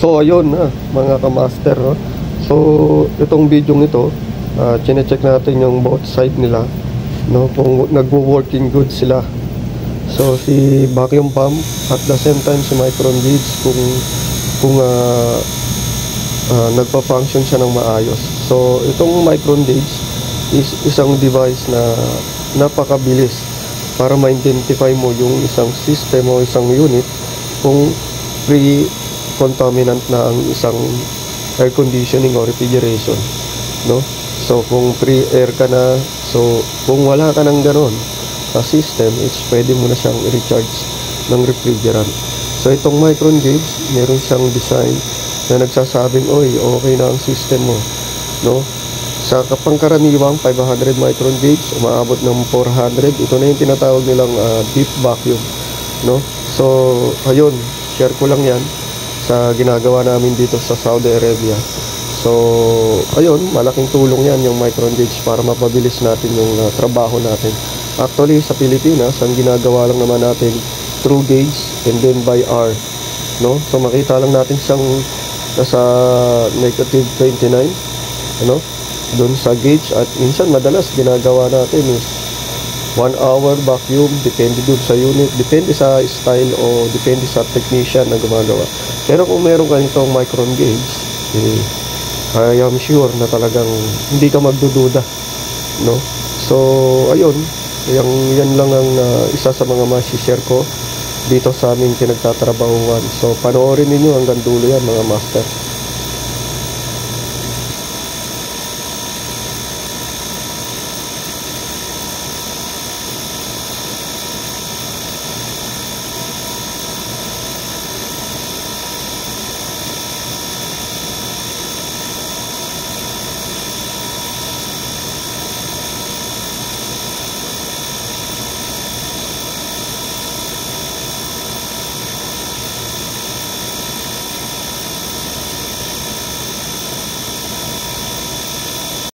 So ayun na mga kamaster, no? So itong video nito, chine-check natin yung both side nila, no, kung nagwo-working good sila. So si vacuum pump at the same time si micron gauge kung nagpa-function siya ng maayos. So itong micron gauge is isang device na napakabilis para ma-identify mo yung isang system o isang unit kung free contaminant na ang isang air conditioning o refrigeration, no? So kung free air ka na, so kung wala ka ng ganon sa system, it's pwede mo na siyang i-recharge ng refrigerant. So itong micron gauge, meron siyang design na nagsasabing, oy, okay na ang system mo, no? Sa pangkaraniwang 500 micron gauge, umaabot ng 400. Ito na yung tinatawag nilang deep vacuum, no? So ayun, share ko lang yan sa ginagawa namin dito sa Saudi Arabia. So ayun, malaking tulong yan yung micron gauge para mapabilis natin yung trabaho natin. Actually sa Pilipinas, ang ginagawa lang naman natin through gauge and then by hour, no? So makita lang natin siyang nasa negative 29, ano, doon sa gauge. At minsan madalas ginagawa natin is 1 hour vacuum, depende dun sa unit, depende sa style o depende sa technician na gumagawa. Pero kung meron ka nitong micron gauge, I am sure na talagang hindi ka magdududa, no? So ayun, yan lang ang isa sa mga masishare ko dito sa aming pinagtatrabahuan. So panoorin ninyo hanggang dulo yan mga master.